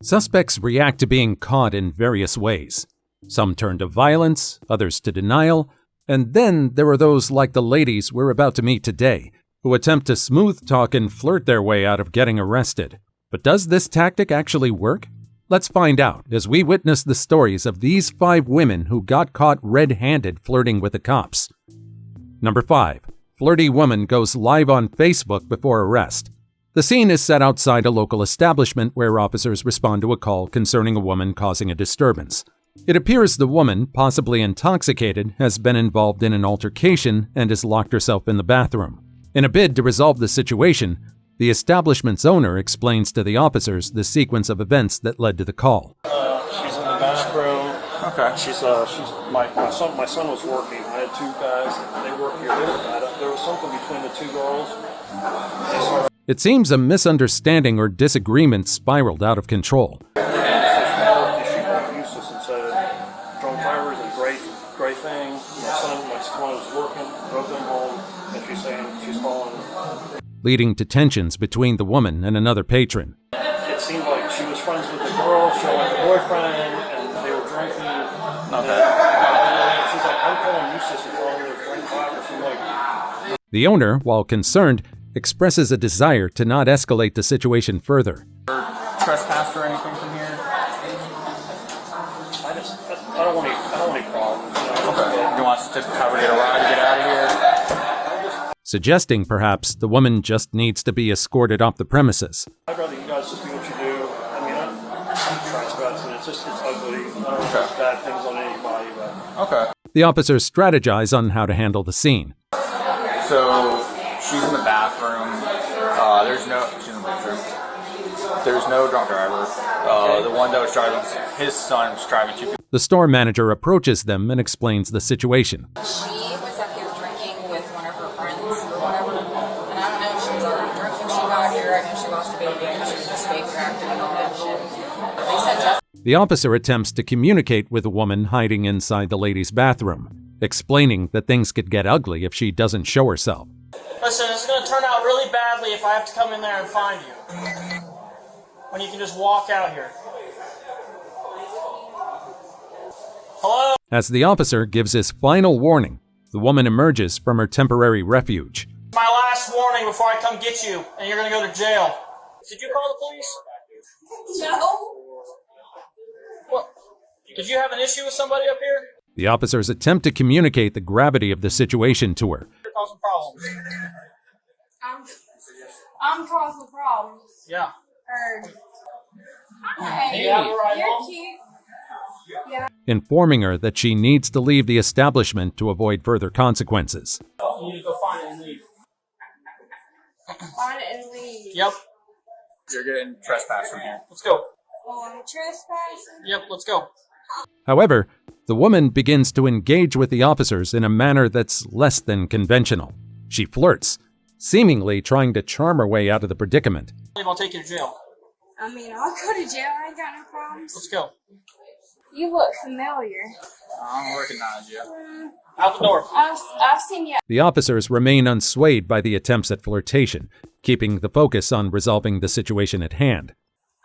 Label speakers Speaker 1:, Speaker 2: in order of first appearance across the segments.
Speaker 1: Suspects react to being caught in various ways. Some turn to violence, others to denial, and then there are those like the ladies we're about to meet today, who attempt to smooth talk and flirt their way out of getting arrested. But does this tactic actually work? Let's find out as we witness the stories of these 5 women who got caught red-handed flirting with the cops. Number 5. Flirty woman goes live on Facebook before arrest. The scene is set outside a local establishment where officers respond to a call concerning a woman causing a disturbance. It appears the woman, possibly intoxicated, has been involved in an altercation and has locked herself in the bathroom. In a bid to resolve the situation, the establishment's owner explains to the officers the sequence of events that led to the call.
Speaker 2: She's in the bathroom. Okay. My son was working. I had 2 guys. They work here. There was something between the 2 girls.
Speaker 1: It seems a misunderstanding or disagreement spiraled out of control.
Speaker 2: She useless and said, drunk drivers is a great thing. My son was working, drove them home, and she's saying she's falling.
Speaker 1: Leading to tensions between the woman and another patron.
Speaker 2: It seemed like she was friends with the girl, she had a boyfriend, and they were drinking. She's like, I'm calling useless and calling her a drunk driver.
Speaker 1: The owner, while concerned, expresses a desire to not escalate the situation further.
Speaker 3: Trespass or anything from here?
Speaker 2: I don't want any problems.
Speaker 3: Okay. You want us to cover get a ride to get out of here?
Speaker 1: Suggesting perhaps the woman just needs to be escorted off the premises.
Speaker 2: I'd rather you guys just do what you do. I mean, I'm trespassing. It's ugly. I don't want bad things on anybody. But.
Speaker 1: Okay. The officers strategize on how to handle the scene.
Speaker 3: So she's in the bathroom. There's no drunk driver. The one that was driving, his son was driving 2 people.
Speaker 1: The store manager approaches them and explains the situation.
Speaker 4: She was up here drinking with one of her friends or whatever, and I don't know if she was already drunk when she got here. I know she lost a baby and she was just fake acting and all that shit. They said just.
Speaker 1: The officer attempts to communicate with a woman hiding inside the lady's bathroom, explaining that things could get ugly if she doesn't show herself.
Speaker 5: Listen, it's going to turn out really badly if I have to come in there and find you. When you can just walk out here. Hello?
Speaker 1: As the officer gives his final warning, the woman emerges from her temporary refuge.
Speaker 5: My last warning before I come get you, and you're going to go to jail. Did you call the police?
Speaker 4: No.
Speaker 5: What? Did you have an issue with somebody up here?
Speaker 1: The officers attempt to communicate the gravity of the situation to her.
Speaker 5: You're causing problems.
Speaker 4: I'm causing problems.
Speaker 5: Yeah.
Speaker 4: Hey,
Speaker 5: Yeah, right
Speaker 4: you're
Speaker 5: home.
Speaker 4: cute. Yeah.
Speaker 1: Informing her that she needs to leave the establishment to avoid further consequences.
Speaker 5: You need to go find it and leave.
Speaker 4: Find it and leave.
Speaker 5: Yep.
Speaker 3: You're getting trespassed from here.
Speaker 5: Let's go.
Speaker 4: Oh, I'm trespassing?
Speaker 5: Yep, let's go.
Speaker 1: However, the woman begins to engage with the officers in a manner that's less than conventional. She flirts, seemingly trying to charm her way out of the predicament.
Speaker 5: I'll take you to jail.
Speaker 4: I mean, I'll go to jail. I ain't got no problems.
Speaker 5: Let's go.
Speaker 4: You look familiar.
Speaker 3: I don't recognize you.
Speaker 5: Out the door.
Speaker 4: I've seen you.
Speaker 1: The officers remain unswayed by the attempts at flirtation, keeping the focus on resolving the situation at hand.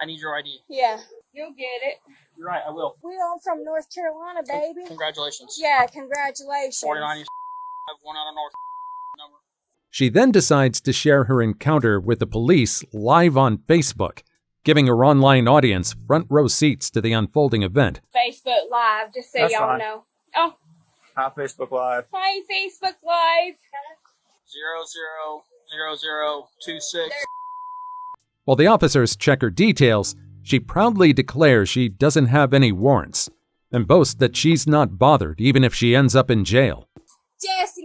Speaker 5: I need your ID.
Speaker 4: Yeah, you'll get it.
Speaker 5: You're right, I will.
Speaker 4: We all from North Carolina, baby.
Speaker 5: Congratulations.
Speaker 4: Yeah, congratulations.
Speaker 5: 49 you have one out of North number.
Speaker 1: She then decides to share her encounter with the police live on Facebook, giving her online audience front row seats to the unfolding event.
Speaker 4: Facebook Live, just so
Speaker 3: That's
Speaker 4: y'all
Speaker 3: fine.
Speaker 4: know. Oh,
Speaker 3: Hi, Facebook Live.
Speaker 4: hi, Facebook Live.
Speaker 5: 000026.
Speaker 1: While the officers check her details, she proudly declares she doesn't have any warrants and boasts that she's not bothered even if she ends up in jail.
Speaker 4: Jesse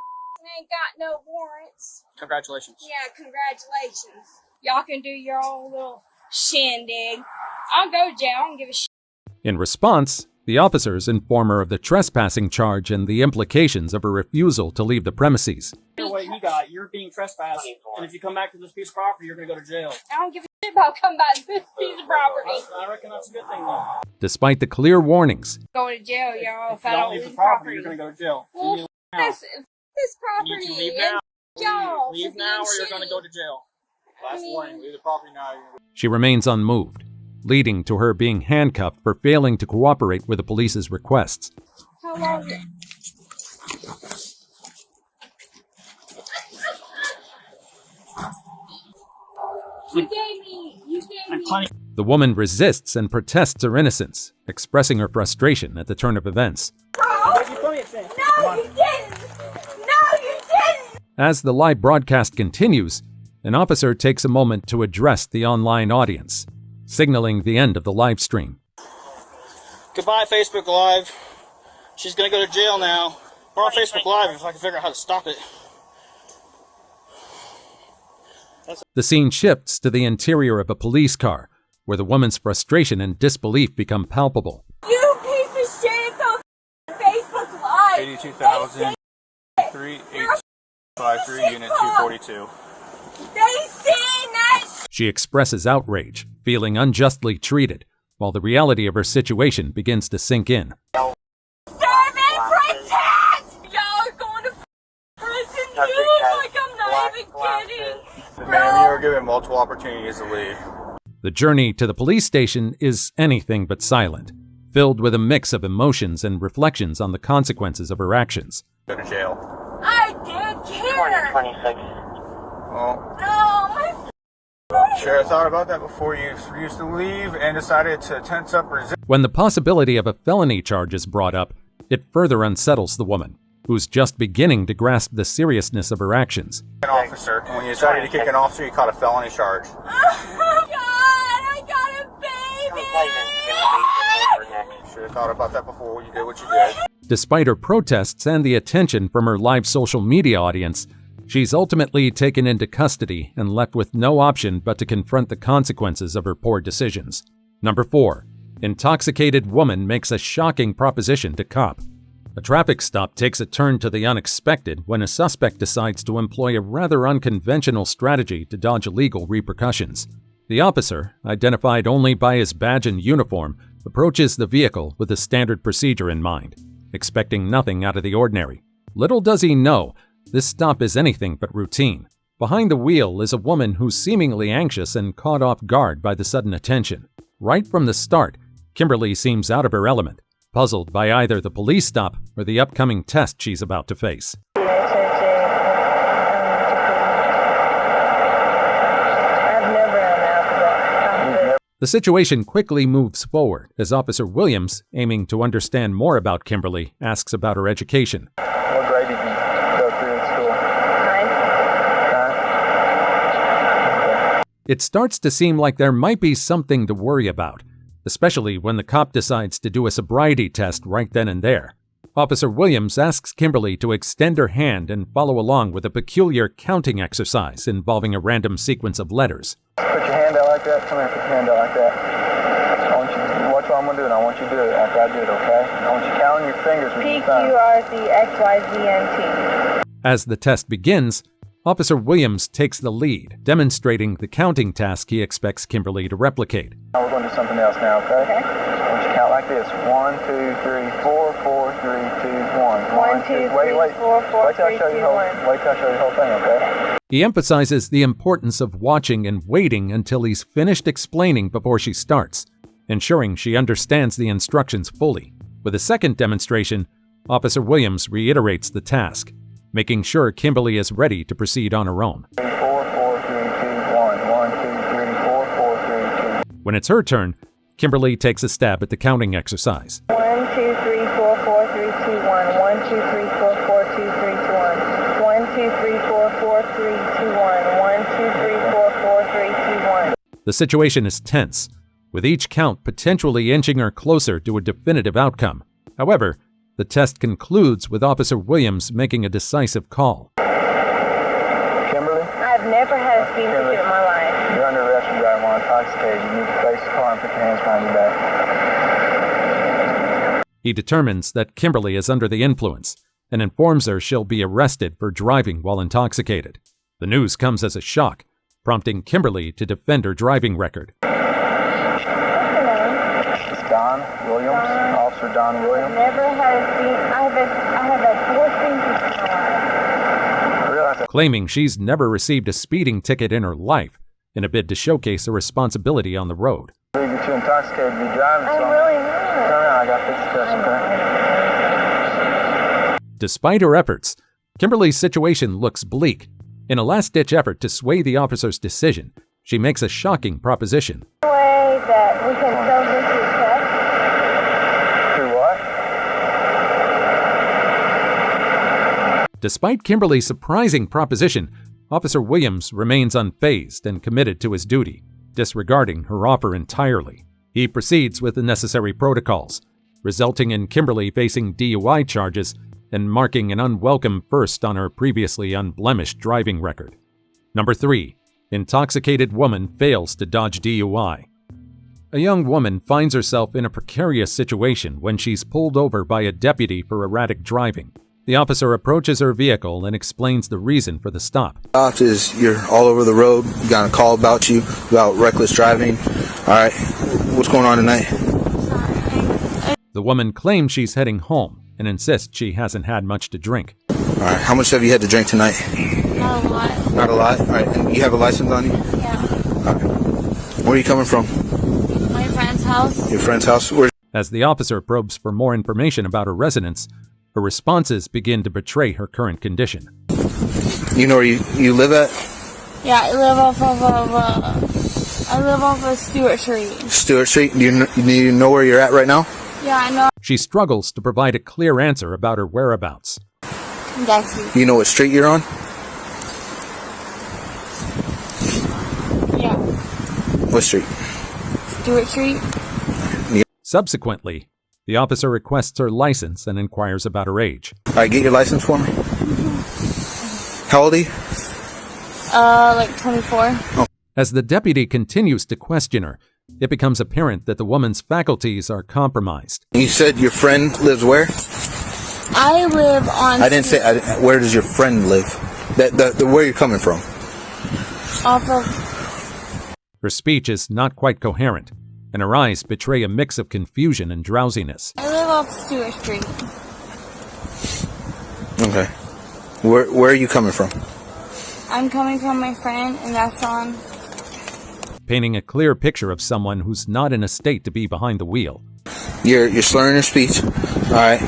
Speaker 4: ain't got no warrants.
Speaker 5: Congratulations.
Speaker 4: Yeah, congratulations. Y'all can do your own little shindig. I'll go to jail. I don't give a shit.
Speaker 1: In response, the officers inform her of the trespassing charge and the implications of her refusal to leave the premises.
Speaker 5: What you got, you're being trespassed, and if you come back to this piece of property, you're going to go to jail.
Speaker 4: I don't give a shit about coming back to this piece of property.
Speaker 5: I reckon that's a good thing, though.
Speaker 1: Despite the clear warnings,
Speaker 4: Going to jail, y'all, if
Speaker 5: If
Speaker 4: I
Speaker 5: you
Speaker 4: don't
Speaker 5: don't
Speaker 4: leave
Speaker 5: leave
Speaker 4: the
Speaker 5: the property,
Speaker 4: property.
Speaker 5: you're going to go to jail.
Speaker 4: Well,
Speaker 5: You need to leave
Speaker 4: this
Speaker 5: now. You
Speaker 4: property
Speaker 5: need to leave
Speaker 4: and
Speaker 5: now.
Speaker 4: y'all.
Speaker 5: Leave
Speaker 4: for
Speaker 5: now, or
Speaker 4: being
Speaker 5: you're going to
Speaker 4: shitty.
Speaker 5: go to jail. Last warning, leave the property now.
Speaker 1: she remains unmoved. leading to her being handcuffed for failing to cooperate with the police's requests.
Speaker 6: How long? You gave me.
Speaker 1: The woman resists and protests her innocence, expressing her frustration at the turn of events.
Speaker 6: No, you didn't. No, you didn't.
Speaker 1: As the live broadcast continues, an officer takes a moment to address the online audience, signaling the end of the live stream.
Speaker 5: Goodbye, Facebook Live. She's gonna go to jail now. We're on Facebook Live if I can figure out how to stop it.
Speaker 1: The scene shifts to the interior of a police car, where the woman's frustration and disbelief become palpable.
Speaker 6: You piece of shit. It's on Facebook Live.
Speaker 3: 82,000, 3853, unit 242.
Speaker 6: They seen that.
Speaker 1: She expresses outrage, feeling unjustly treated, while the reality of her situation begins to sink in.
Speaker 6: Serve and protect. Y'all are going to prison too. Like I'm not even kidding.
Speaker 3: Ma'am, you were given multiple opportunities to leave.
Speaker 1: The journey to the police station is anything but silent, filled with a mix of emotions and reflections on the consequences of her actions.
Speaker 3: Go to jail.
Speaker 6: I did care.
Speaker 3: 26. Well,
Speaker 6: No, my.
Speaker 3: sure, I thought about that before you refused to leave and decided to tense up resistance.
Speaker 1: When the possibility of a felony charge is brought up, it further unsettles the woman, who's just beginning to grasp the seriousness of her actions.
Speaker 3: An officer. When you decided to kick an officer, you caught a felony charge.
Speaker 6: Oh God, I got a baby.
Speaker 3: Should have thought about that before you did what you did.
Speaker 1: Despite her protests and the attention from her live social media audience, she's ultimately taken into custody and left with no option but to confront the consequences of her poor decisions. Number 4. Intoxicated woman makes a shocking proposition to cop. A traffic stop takes a turn to the unexpected when a suspect decides to employ a rather unconventional strategy to dodge legal repercussions. The officer, identified only by his badge and uniform, approaches the vehicle with a standard procedure in mind, expecting nothing out of the ordinary. Little does he know, this stop is anything but routine. Behind the wheel is a woman who's seemingly anxious and caught off guard by the sudden attention. Right from the start, Kimberly seems out of her element, puzzled by either the police stop or the upcoming test she's about to face. The situation quickly moves forward as Officer Williams, aiming to understand more about Kimberly, asks about her education.
Speaker 3: What grade did you go through in school? 9.
Speaker 1: It starts to seem like there might be something to worry about, especially when the cop decides to do a sobriety test right then and there. Officer Williams asks Kimberly to extend her hand and follow along with a peculiar counting exercise involving a random sequence of letters.
Speaker 3: Put your hand out like that. Come here, put your hand out like that. I want you to watch what I'm going to do, and I want you to do it after I do it, okay? I want you to count on your fingers with your thumb.
Speaker 6: PQRZXYZNT.
Speaker 1: As the test begins, Officer Williams takes the lead, demonstrating the counting task he expects Kimberly to replicate.
Speaker 3: Now we're going to do something else now, okay? I want you to count like this. 1, 2, 3, 4, 4, 3, 2, 1.
Speaker 6: 1, 2, 3, 4, 4, 3, 2, 1.
Speaker 3: Wait till I show you the whole thing, okay?
Speaker 1: He emphasizes the importance of watching and waiting until he's finished explaining before she starts, ensuring she understands the instructions fully. With a second demonstration, Officer Williams reiterates the task, making sure Kimberly is ready to proceed on her own.
Speaker 3: 4, 4, 3, 2, 1. 1, 2, 3, 4, 4, 3, 2.
Speaker 1: When it's her turn, Kimberly takes a stab at the counting exercise.
Speaker 6: 1, 2, 3, 4, 4, 3, 2, 1. 1, 2, 3, 4, 4, 2, 3, 2, 1. 1, 2, 3, 4, 4, 3, 2, 1. 1, 2, 3, 4, 4, 3, 2, 1.
Speaker 1: The situation is tense, with each count potentially inching her closer to a definitive outcome. However, the test concludes with Officer Williams making a decisive call.
Speaker 3: Kimberly?
Speaker 6: I've never had a speeding ticket in my life.
Speaker 3: You're under arrest for driving while intoxicated. You need to face the car and put your hands behind your back.
Speaker 1: He determines that Kimberly is under the influence and informs her she'll be arrested for driving while intoxicated. The news comes as a shock, prompting Kimberly to defend her driving record.
Speaker 3: It's Don Williams, Officer Don Williams.
Speaker 6: Never had a speeding. I have had 4 speeding tickets in my life.
Speaker 3: I realize that
Speaker 1: Claiming she's never received a speeding ticket in her life, in a bid to showcase her responsibility on the road.
Speaker 3: really get you intoxicated to be driving.
Speaker 6: I'm
Speaker 3: so
Speaker 6: really not.
Speaker 3: No, I got fixed this, okay?
Speaker 1: Despite her efforts, Kimberly's situation looks bleak. In a last-ditch effort to sway the officer's decision, she makes a shocking proposition.
Speaker 6: Way that we can still do through text.
Speaker 3: Through what?
Speaker 1: Despite Kimberly's surprising proposition, Officer Williams remains unfazed and committed to his duty, disregarding her offer entirely. He proceeds with the necessary protocols, resulting in Kimberly facing DUI charges and marking an unwelcome first on her previously unblemished driving record. Number 3. Intoxicated woman fails to dodge DUI. A young woman finds herself in a precarious situation when she's pulled over by a deputy for erratic driving. The officer approaches her vehicle and explains the reason for the stop.
Speaker 7: Is you're all over the road. You got a call about you about reckless driving. All right, what's going on tonight?
Speaker 1: The woman claims she's heading home and insists she hasn't had much to drink.
Speaker 7: All right, how much have you had to drink tonight?
Speaker 6: Not a lot.
Speaker 7: Not a lot. All right, and you have a license on you?
Speaker 6: Yeah.
Speaker 7: All right. Where are you coming from?
Speaker 6: My friend's house.
Speaker 7: Your friend's house. Where?
Speaker 1: As the officer probes for more information about her residence, her responses begin to betray her current condition.
Speaker 7: You know where you live at?
Speaker 6: Yeah, I live off of Stewart Street.
Speaker 7: Stewart Street. Do you know where you're at right now?
Speaker 6: Yeah, I know.
Speaker 1: She struggles to provide a clear answer about her whereabouts.
Speaker 6: That's
Speaker 7: You know what street you're on?
Speaker 6: Yeah.
Speaker 7: What street?
Speaker 6: Stewart Street.
Speaker 1: Subsequently, the officer requests her license and inquires about her age.
Speaker 7: All right, get your license for me. How old are you?
Speaker 6: Like 24.
Speaker 1: As the deputy continues to question her, it becomes apparent that the woman's faculties are compromised.
Speaker 7: You said your friend lives where?
Speaker 6: I live on.
Speaker 7: I didn't say. Where does your friend live? Where you're coming from?
Speaker 6: Off of.
Speaker 1: Her speech is not quite coherent, and her eyes betray a mix of confusion and drowsiness.
Speaker 6: I live off Stewart Street.
Speaker 7: Okay. Where are you coming from?
Speaker 6: I'm coming from my friend, and that's on.
Speaker 1: Painting a clear picture of someone who's not in a state to be behind the wheel.
Speaker 7: You're slurring your speech. All right.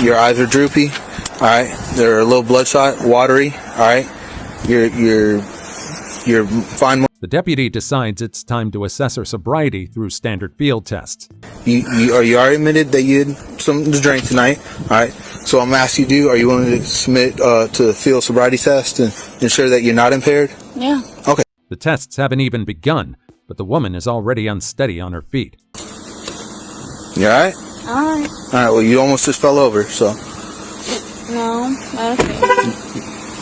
Speaker 7: Your eyes are droopy. All right. They're a little bloodshot, watery. All right. You're fine.
Speaker 1: The deputy decides it's time to assess her sobriety through standard field tests.
Speaker 7: You already admitted that you had something to drink tonight. All right. So I'm asking you, are you willing to submit to the field sobriety test and ensure that you're not impaired?
Speaker 6: Yeah.
Speaker 7: Okay.
Speaker 1: The tests haven't even begun, but the woman is already unsteady on her feet.
Speaker 7: You all right?
Speaker 6: Alright.
Speaker 7: All right. Well, you almost just fell over, so.
Speaker 6: No. Okay.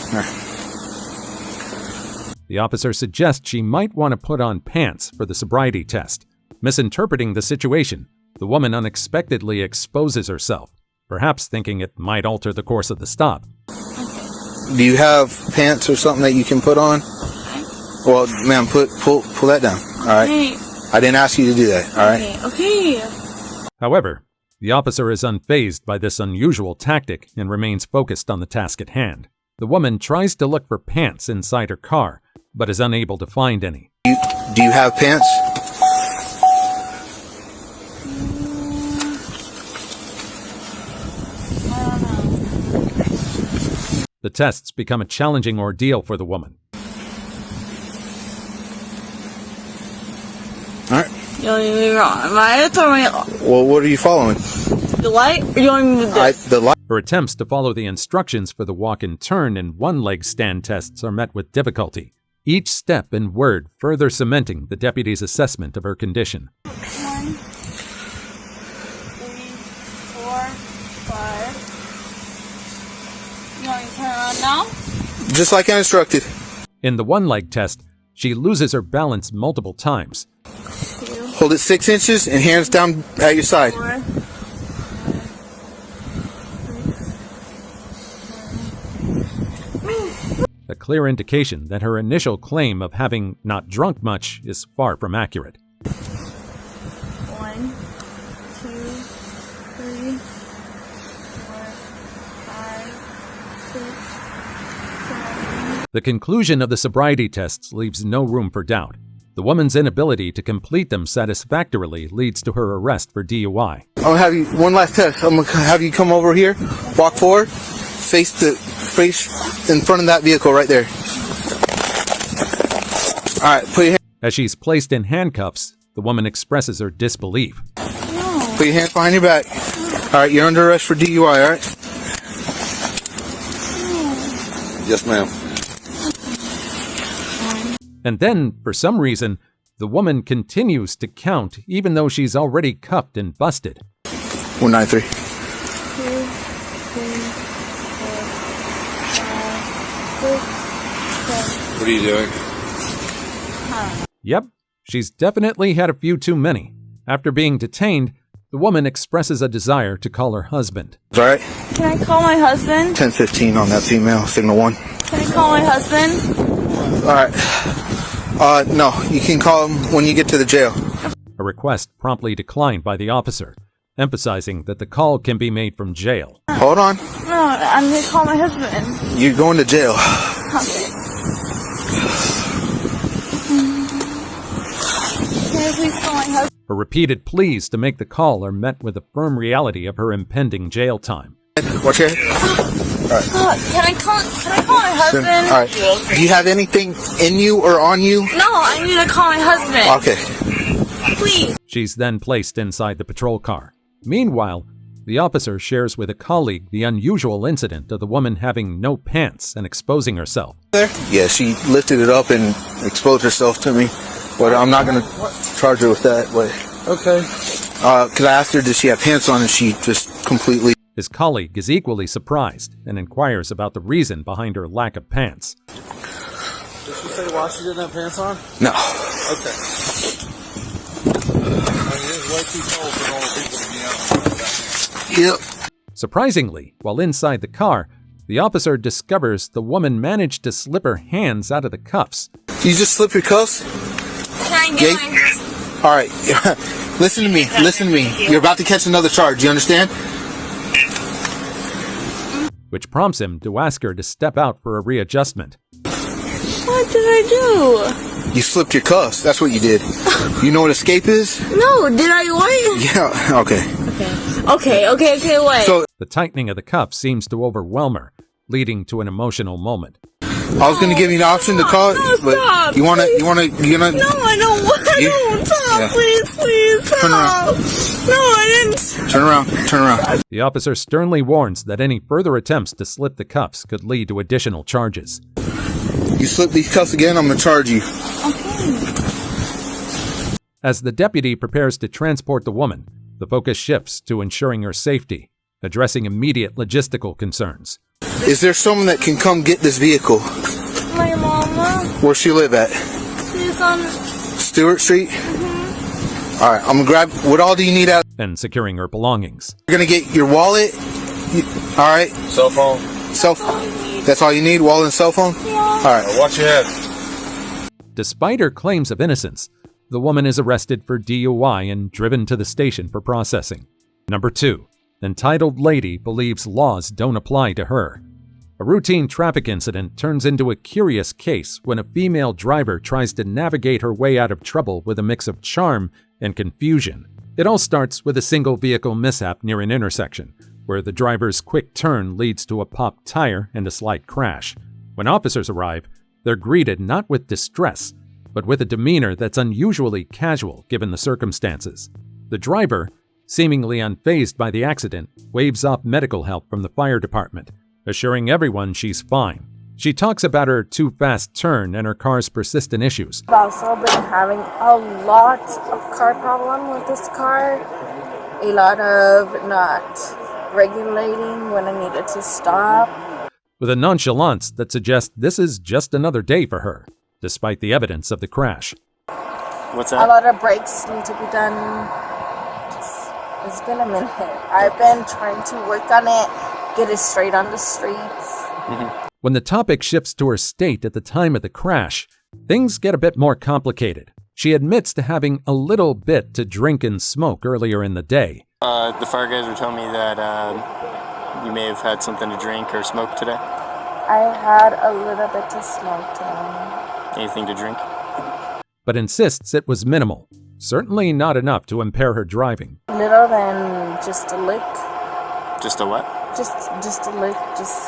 Speaker 7: All right.
Speaker 1: The officer suggests she might want to put on pants for the sobriety test. Misinterpreting the situation, the woman unexpectedly exposes herself, perhaps thinking it might alter the course of the stop.
Speaker 7: Do you have pants or something that you can put on? Well, ma'am, pull that down. All right.
Speaker 6: Okay.
Speaker 7: I didn't ask you to do that. All right.
Speaker 6: Okay.
Speaker 1: However, the officer is unfazed by this unusual tactic and remains focused on the task at hand. The woman tries to look for pants inside her car, but is unable to find any.
Speaker 7: Do you have pants?
Speaker 1: The tests become a challenging ordeal for the woman.
Speaker 7: All right.
Speaker 6: You want me to move on? Am I
Speaker 7: Well, what are you following?
Speaker 6: the light? Or you want me to move this?
Speaker 7: The light.
Speaker 1: Her attempts to follow the instructions for the walk and turn and one-leg stand tests are met with difficulty, each step and word further cementing the deputy's assessment of her condition.
Speaker 6: 1, 3, 4, 5. You want me to turn around now?
Speaker 7: Just like I instructed.
Speaker 1: In the one-leg test, she loses her balance multiple times.
Speaker 6: 2,
Speaker 7: Hold it 6 inches and hands down at your side.
Speaker 6: 4.
Speaker 1: A clear indication that her initial claim of having not drunk much is far from accurate.
Speaker 6: 1, 2, 3, 4, 5, 6, 7.
Speaker 1: The conclusion of the sobriety tests leaves no room for doubt. The woman's inability to complete them satisfactorily leads to her arrest for DUI.
Speaker 7: I'll have you, one last test. I'm going to have you come over here, walk forward, face in front of that vehicle right there. All right, put your hand.
Speaker 1: As she's placed in handcuffs, the woman expresses her disbelief.
Speaker 6: No.
Speaker 7: Put your hands behind your back. All right, you're under arrest for DUI, all right? Yes, ma'am.
Speaker 1: And then, for some reason, the woman continues to count even though she's already cuffed and busted.
Speaker 7: 193.
Speaker 6: 2, 3, 4, 5, 6, 7.
Speaker 7: What are you doing?
Speaker 1: Yep, she's definitely had a few too many. After being detained, the woman expresses a desire to call her husband.
Speaker 7: All right.
Speaker 6: Can I call my husband?
Speaker 7: 1015 on that female, signal 1.
Speaker 6: Can I call my husband?
Speaker 7: All right. No, you can call him when you get to the jail.
Speaker 1: A request promptly declined by the officer, emphasizing that the call can be made from jail.
Speaker 7: Hold on.
Speaker 6: No, I'm going to call my husband.
Speaker 7: You're going to jail.
Speaker 6: Okay. Can I please call my husband?
Speaker 1: Her repeated pleas to make the call are met with the firm reality of her impending jail time.
Speaker 7: Watch your head. All right.
Speaker 6: Can I call my husband?
Speaker 7: All right. Do you have anything in you or on you?
Speaker 6: No, I need to call my husband.
Speaker 7: Okay.
Speaker 6: Please.
Speaker 1: She's then placed inside the patrol car. Meanwhile, the officer shares with a colleague the unusual incident of the woman having no pants and exposing herself.
Speaker 7: Yeah, she lifted it up and exposed herself to me. But I'm not going to charge her with that. But okay. Because I asked her, did she have pants on, and she just completely...
Speaker 1: His colleague is equally surprised and inquires about the reason behind her lack of pants.
Speaker 8: Did she say why she didn't have pants on?
Speaker 7: No.
Speaker 8: Okay. I mean, it's way too cold for normal people to be out without pants.
Speaker 7: Yep.
Speaker 1: Surprisingly, while inside the car, the officer discovers the woman managed to slip her hands out of the cuffs.
Speaker 7: You just slip your cuffs?
Speaker 6: Can I get my...
Speaker 7: All right. Listen to me. Listen to me. You're about to catch another charge. You understand?
Speaker 1: Which prompts him to ask her to step out for a readjustment.
Speaker 6: What did I do?
Speaker 7: You slipped your cuffs. That's what you did. You know what escape is?
Speaker 6: No, did I what?
Speaker 7: Yeah. Okay.
Speaker 6: Okay, wait.
Speaker 7: So
Speaker 1: The tightening of the cuffs seems to overwhelm her, leading to an emotional moment.
Speaker 7: I was going to give you an option to call, but
Speaker 6: stop,
Speaker 7: you want to.
Speaker 6: No, I don't want to. Stop,
Speaker 7: Yeah.
Speaker 6: please,
Speaker 7: Turn
Speaker 6: stop.
Speaker 7: around.
Speaker 6: No, I didn't.
Speaker 7: Turn around.
Speaker 1: The officer sternly warns that any further attempts to slip the cuffs could lead to additional charges.
Speaker 7: You slip these cuffs again, I'm going to charge you.
Speaker 1: As the deputy prepares to transport the woman, the focus shifts to ensuring her safety, addressing immediate logistical concerns.
Speaker 7: Is there someone that can come get this vehicle?
Speaker 6: My mama,
Speaker 7: Where she live at?
Speaker 6: she's on...
Speaker 7: Stewart Street? All right, I'm going to grab, what all do you need out?
Speaker 1: And securing her belongings.
Speaker 7: You're going to get your wallet. All right.
Speaker 8: Cell phone.
Speaker 7: Cell phone. That's all you need, wallet and cell phone? All right.
Speaker 8: Watch your head.
Speaker 1: Despite her claims of innocence, the woman is arrested for DUI and driven to the station for processing. Number 2. Entitled lady believes laws don't apply to her. A routine traffic incident turns into a curious case when a female driver tries to navigate her way out of trouble with a mix of charm and confusion. It all starts with a single vehicle mishap near an intersection, where the driver's quick turn leads to a popped tire and a slight crash. When officers arrive, they're greeted not with distress, but with a demeanor that's unusually casual given the circumstances. The driver, seemingly unfazed by the accident, waves off medical help from the fire department, assuring everyone she's fine. She talks about her too-fast turn and her car's persistent issues.
Speaker 9: I've also been having a lot of car problem with this car. A lot of not regulating when I needed to stop.
Speaker 1: With a nonchalance that suggests this is just another day for her, despite the evidence of the crash.
Speaker 5: What's
Speaker 9: A
Speaker 5: that?
Speaker 9: lot of brakes need to be done. It's been a minute. I've been trying to work on it, get it straight on the streets.
Speaker 1: When the topic shifts to her state at the time of the crash, things get a bit more complicated. She admits to having a little bit to drink and smoke earlier in the day.
Speaker 5: The fire guys were telling me that you may have had something to drink or smoke today.
Speaker 9: I had a little bit to smoke today.
Speaker 5: Anything to drink?
Speaker 1: but insists it was minimal, certainly not enough to impair her driving.
Speaker 9: Little than just a lick.
Speaker 10: Just a what?
Speaker 9: Just a lick.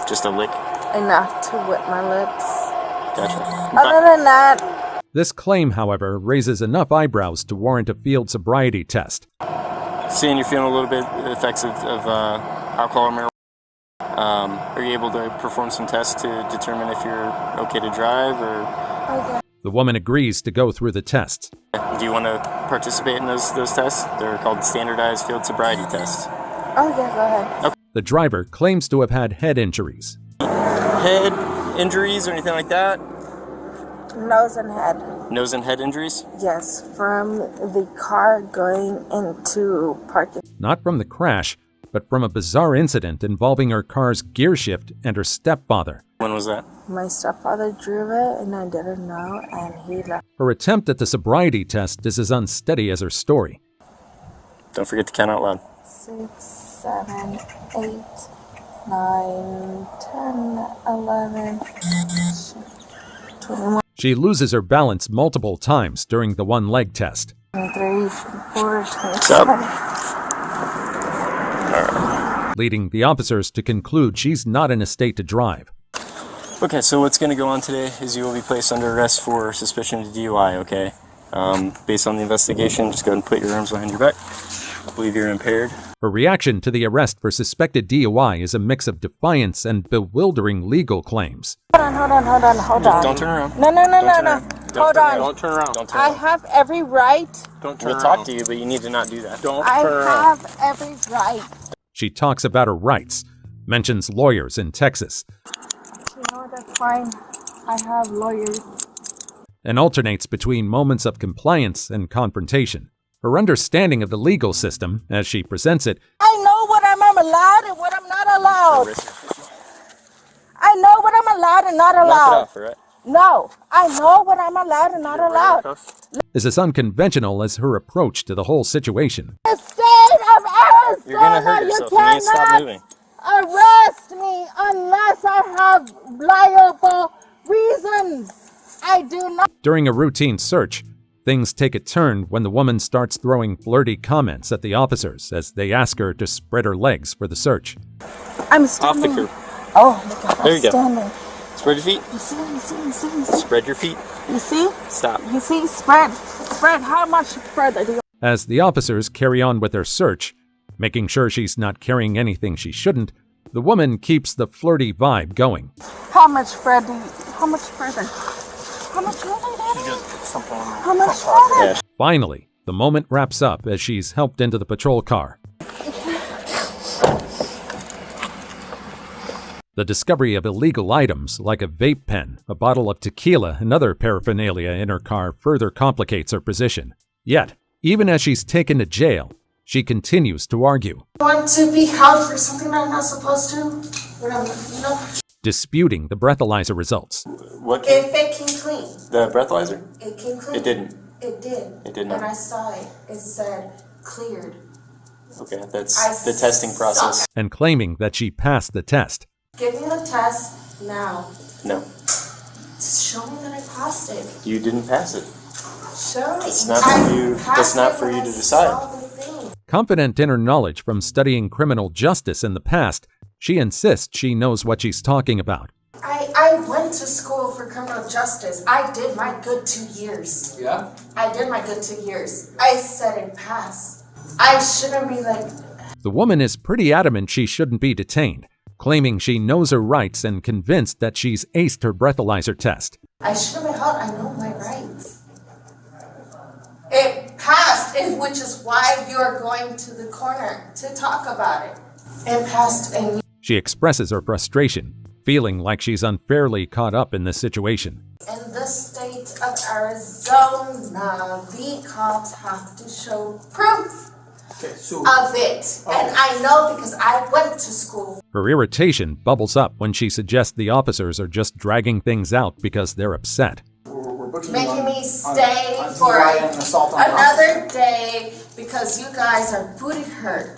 Speaker 10: Just a lick?
Speaker 9: Enough to wet my lips.
Speaker 10: Gotcha.
Speaker 9: Other than that...
Speaker 1: This claim, however, raises enough eyebrows to warrant a field sobriety test.
Speaker 10: Seeing you're feeling a little bit effects of alcohol or marijuana, are you able to perform some tests to determine if you're okay to drive, or?
Speaker 9: Okay.
Speaker 1: The woman agrees to go through the tests.
Speaker 10: Do you want to participate in those tests? They're called standardized field sobriety tests.
Speaker 9: Oh yeah, go ahead.
Speaker 10: Okay.
Speaker 1: The driver claims to have had head injuries.
Speaker 10: Head injuries or anything like that?
Speaker 9: Nose and head.
Speaker 10: Nose and head injuries?
Speaker 9: Yes, from the car going into parking.
Speaker 1: Not from the crash, but from a bizarre incident involving her car's gear shift and her stepfather.
Speaker 10: When was that?
Speaker 9: My stepfather drove it and I didn't know, and he left.
Speaker 1: Her attempt at the sobriety test is as unsteady as her story.
Speaker 10: Don't forget to count out loud.
Speaker 9: 6, 7, 8, 9, 10, 11, 21.
Speaker 1: She loses her balance multiple times during the one-leg test.
Speaker 9: 23, 24, 27.
Speaker 1: Leading the officers to conclude she's not in a state to drive.
Speaker 10: Okay, so what's going to go on today is you will be placed under arrest for suspicion of DUI, okay? Based on the investigation, just go ahead and put your arms behind your back. I believe you're impaired.
Speaker 1: Her reaction to the arrest for suspected DUI is a mix of defiance and bewildering legal claims.
Speaker 9: Hold on.
Speaker 10: Don't turn around.
Speaker 9: No.
Speaker 10: Hold
Speaker 9: on.
Speaker 10: Don't turn around. Don't turn
Speaker 9: I
Speaker 10: around.
Speaker 9: have every right.
Speaker 10: Don't turn around. We'll talk to you, but you need to not do that.
Speaker 9: I have every right.
Speaker 1: She talks about her rights, mentions lawyers in Texas,
Speaker 9: You know, that's fine. I have lawyers.
Speaker 1: and alternates between moments of compliance and confrontation. Her understanding of the legal system, as she presents it,
Speaker 9: I know what I'm allowed and what I'm not allowed. I know what I'm allowed and not allowed.
Speaker 10: Knock it off, all right?
Speaker 9: No, I know what I'm allowed and not allowed.
Speaker 1: is as unconventional as her approach to the whole situation.
Speaker 9: The state of Arizona,
Speaker 10: You're going to hurt yourself. You need to stop
Speaker 9: cannot
Speaker 10: moving.
Speaker 9: arrest me unless I have liable reasons. I do not.
Speaker 1: During a routine search, things take a turn when the woman starts throwing flirty comments at the officers as they ask her to spread her legs for the search.
Speaker 9: I'm standing.
Speaker 10: Off the curb.
Speaker 9: Oh, look at
Speaker 10: There you go.
Speaker 9: standing.
Speaker 10: Spread your feet.
Speaker 9: You see.
Speaker 10: Spread your feet.
Speaker 9: You see?
Speaker 10: Stop.
Speaker 9: You see? Spread. How much further do you?
Speaker 1: As the officers carry on with their search, making sure she's not carrying anything she shouldn't, the woman keeps the flirty vibe going.
Speaker 9: How much further? How much further? How much further, Daddy? How much further?
Speaker 10: Yeah.
Speaker 1: Finally, the moment wraps up as she's helped into the patrol car. The discovery of illegal items like a vape pen, a bottle of tequila, and other paraphernalia in her car further complicates her position. Yet, even as she's taken to jail, she continues to argue,
Speaker 9: Want to be held for something I'm not supposed to?
Speaker 1: disputing the breathalyzer results.
Speaker 10: What came?
Speaker 9: It came clean.
Speaker 10: The breathalyzer?
Speaker 9: It came clean.
Speaker 10: It didn't.
Speaker 9: It did.
Speaker 10: It did not.
Speaker 9: And I saw it. It said cleared.
Speaker 10: Okay, that's the testing process.
Speaker 1: And claiming that she passed the test.
Speaker 9: Give me the test now.
Speaker 10: No,
Speaker 9: Show me that I passed it.
Speaker 10: you didn't pass it.
Speaker 9: Show me.
Speaker 10: It's not for you. That's not for you to decide.
Speaker 1: Confident in her knowledge from studying criminal justice in the past, she insists she knows what she's talking about.
Speaker 9: I went to school for criminal justice. I did my good 2 years.
Speaker 8: Yeah?
Speaker 9: I did my good 2 years. I said it passed. I shouldn't be like...
Speaker 1: The woman is pretty adamant she shouldn't be detained, claiming she knows her rights and convinced that she's aced her breathalyzer test.
Speaker 9: I shouldn't be held. I know my rights. It passed, which is why you're going to the corner to talk about it. It passed and...
Speaker 1: She expresses her frustration, feeling like she's unfairly caught up in this situation.
Speaker 9: In the state of Arizona, the cops have to show proof of it. And I know because I went to school.
Speaker 1: Her irritation bubbles up when she suggests the officers are just dragging things out because they're upset.
Speaker 9: Making me stay for another day because you guys are booty hurt.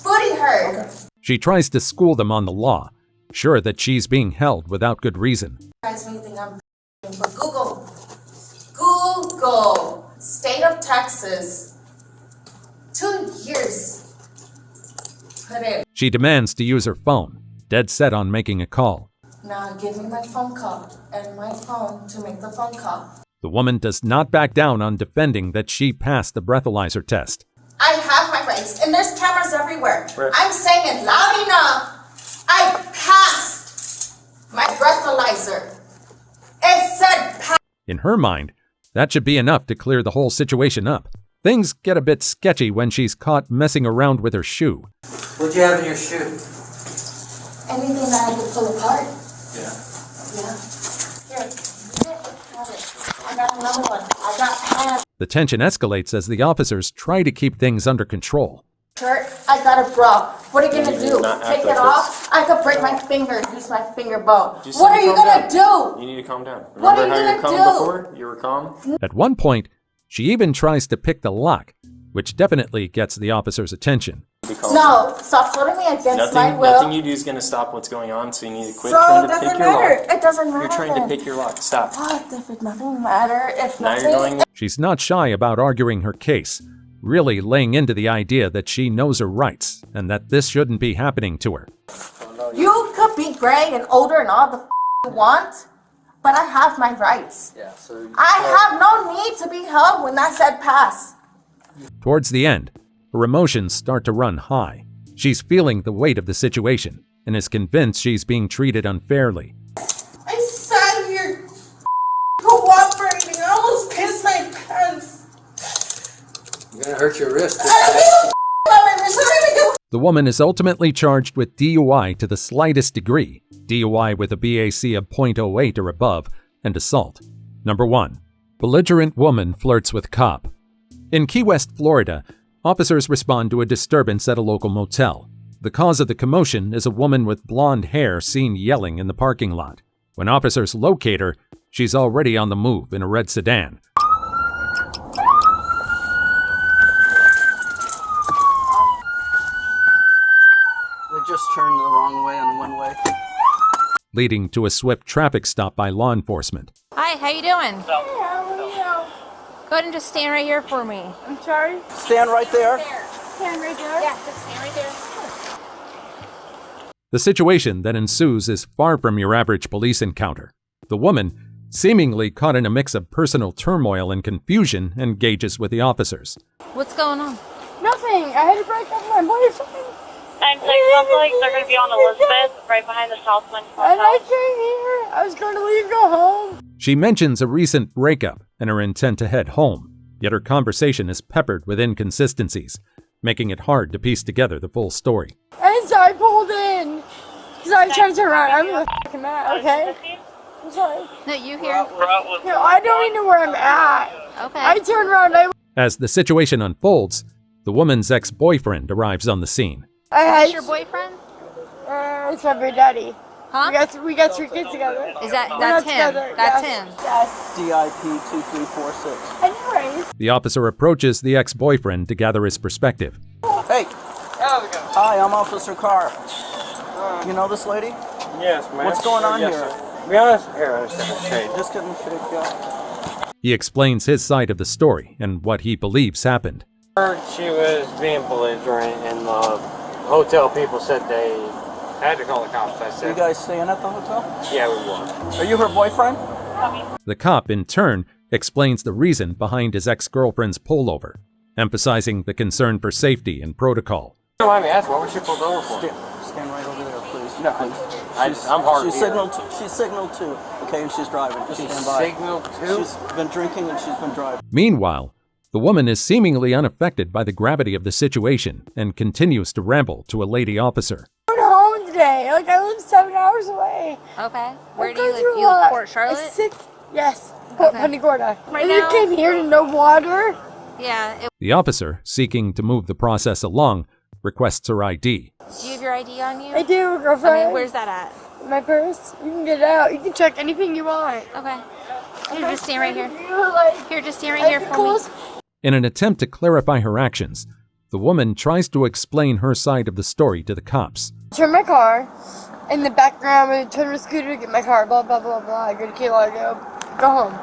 Speaker 9: Booty hurt.
Speaker 3: Okay.
Speaker 1: She tries to school them on the law, sure that she's being held without good reason.
Speaker 9: You guys may think I'm but Google Google state of Texas. 2 years. Put in.
Speaker 1: She demands to use her phone, dead set on making a call.
Speaker 9: Now give me my phone call and my phone to make the phone call.
Speaker 1: The woman does not back down on defending that she passed the breathalyzer test.
Speaker 9: I have my rights, and there's cameras everywhere.
Speaker 10: Right.
Speaker 9: I'm saying it loud enough. I passed my breathalyzer. It said pass.
Speaker 1: In her mind, that should be enough to clear the whole situation up. Things get a bit sketchy when she's caught messing around with her shoe.
Speaker 11: What'd you have in your shoe?
Speaker 9: Anything that I could pull apart.
Speaker 11: Yeah.
Speaker 9: Yeah. Here. I got another one. I got pants.
Speaker 1: The tension escalates as the officers try to keep things under control.
Speaker 9: Shirt. I got a bra. What are you gonna do?
Speaker 10: not
Speaker 9: Take
Speaker 10: act
Speaker 9: it
Speaker 10: like
Speaker 9: off? I could break my finger. Use my finger bone.
Speaker 10: Just
Speaker 9: What are you
Speaker 10: calm
Speaker 9: gonna
Speaker 10: down.
Speaker 9: do?
Speaker 10: You need to calm down.
Speaker 9: What are
Speaker 10: Remember
Speaker 9: you
Speaker 10: how you were
Speaker 9: gonna
Speaker 10: calm
Speaker 9: do?
Speaker 10: before? You were calm?
Speaker 1: At one point, she even tries to pick the lock, which definitely gets the officer's attention.
Speaker 10: Be calm.
Speaker 9: No, stop putting me against my will.
Speaker 10: Nothing you do is going to stop what's going on, so you need to quit
Speaker 9: So
Speaker 10: trying
Speaker 9: it
Speaker 10: to pick
Speaker 9: doesn't
Speaker 10: your
Speaker 9: matter.
Speaker 10: lock.
Speaker 9: It doesn't matter.
Speaker 10: You're trying to
Speaker 9: then.
Speaker 10: pick your lock. Stop.
Speaker 9: What if it doesn't matter? If
Speaker 10: Now
Speaker 9: nothing.
Speaker 10: you're going.
Speaker 1: She's not shy about arguing her case, really laying into the idea that she knows her rights and that this shouldn't be happening to her.
Speaker 9: You could be gray and older and all the you want, but I have my rights.
Speaker 11: Yeah, so
Speaker 9: I have no need to be held when I said pass.
Speaker 1: Towards the end, her emotions start to run high. She's feeling the weight of the situation and is convinced she's being treated unfairly.
Speaker 9: I sat here cooperating. I almost pissed my pants.
Speaker 11: you're gonna hurt your wrist.
Speaker 1: The woman is ultimately charged with DUI to the slightest degree, DUI with a BAC of .08 or above, and assault. Number 1. Belligerent woman flirts with cop. In Key West, Florida, officers respond to a disturbance at a local motel. The cause of the commotion is a woman with blonde hair seen yelling in the parking lot. When officers locate her, she's already on the move in a red sedan.
Speaker 11: They just turned the wrong way on one way.
Speaker 1: Leading to a swift traffic stop by law enforcement.
Speaker 12: Hi, how you doing? Go ahead and just stand right here for me.
Speaker 9: I'm sorry.
Speaker 11: Stand right there.
Speaker 9: Stand right there.
Speaker 12: Yeah, just stand right there.
Speaker 1: The situation that ensues is far from your average police encounter. The woman, seemingly caught in a mix of personal turmoil and confusion, engages with the officers.
Speaker 12: What's going on?
Speaker 9: Nothing. I had to break up my boyfriend.
Speaker 6: 961 police are going to be on Elizabeth, right behind the Southland Hotel.
Speaker 9: And I came here. I was going to leave, go home.
Speaker 1: She mentions a recent breakup and her intent to head home, yet her conversation is peppered with inconsistencies, making it hard to piece together the full story.
Speaker 9: And so I pulled in. Because I was trying to turn around. I'm fucking mad, okay? I'm sorry.
Speaker 12: No, you here?
Speaker 9: No, I don't even know where I'm at.
Speaker 12: Okay.
Speaker 9: I turned around.
Speaker 1: As the situation unfolds, the woman's ex-boyfriend arrives on the scene.
Speaker 12: That's your boyfriend?
Speaker 9: It's my big daddy.
Speaker 12: Huh?
Speaker 9: We got 3 kids together.
Speaker 12: Is that
Speaker 9: We're
Speaker 12: that's
Speaker 9: not
Speaker 12: him?
Speaker 9: together.
Speaker 12: That's
Speaker 9: Yes.
Speaker 12: him.
Speaker 9: Yes.
Speaker 11: DIP 2346.
Speaker 9: Anyways.
Speaker 1: The officer approaches the ex-boyfriend to gather his perspective.
Speaker 11: Hey. Hi, I'm Officer Carr. You know this lady?
Speaker 2: Yes, ma'am.
Speaker 11: What's going on
Speaker 2: Yes,
Speaker 11: here?
Speaker 2: sir. Be honest, here, let's get a shade.
Speaker 11: Just getting shake, yeah.
Speaker 1: He explains his side of the story and what he believes happened.
Speaker 2: Heard she was being belligerent, and the hotel people said they had to call the cops. I
Speaker 11: You
Speaker 2: said,
Speaker 11: guys staying at the hotel?
Speaker 2: yeah, we were.
Speaker 11: Are you her boyfriend?
Speaker 1: The cop, in turn, explains the reason behind his ex-girlfriend's pullover, emphasizing the concern for safety and protocol.
Speaker 2: Don't mind me asking, what was she pulled over for?
Speaker 11: Stand right over there, please.
Speaker 2: No, I'm hard
Speaker 11: She's
Speaker 2: of hearing.
Speaker 11: signaled. She's signaled too. Okay, and she's driving. Just stand by.
Speaker 2: Signal too?
Speaker 11: She's been drinking and she's been driving.
Speaker 1: Meanwhile, the woman is seemingly unaffected by the gravity of the situation and continues to ramble to a lady officer.
Speaker 9: I'm going home today. Like, I live 7 hours away.
Speaker 12: Okay. Where
Speaker 9: I'm
Speaker 12: do you
Speaker 9: going
Speaker 12: live?
Speaker 9: through a
Speaker 12: You live
Speaker 9: lot.
Speaker 12: in Port Charlotte?
Speaker 9: It's sick. Yes.
Speaker 12: Okay.
Speaker 9: Punta Gorda.
Speaker 12: Right
Speaker 9: And
Speaker 12: now-
Speaker 9: you came here to no water.
Speaker 12: Yeah.
Speaker 1: The officer, seeking to move the process along, requests her ID.
Speaker 12: Do you have your ID on you?
Speaker 9: I do, girlfriend.
Speaker 12: Okay, where's that at?
Speaker 9: My purse. You can get it out. You can check anything you want.
Speaker 12: Okay. Here, just stand right here.
Speaker 9: You like,
Speaker 12: Here, just stand right here for me.
Speaker 1: In an attempt to clarify her actions, the woman tries to explain her side of the story to the cops.
Speaker 9: Turn my car. In the background, I turn my scooter to get my car. Blah, blah, blah, blah. I go to Key Largo. go home.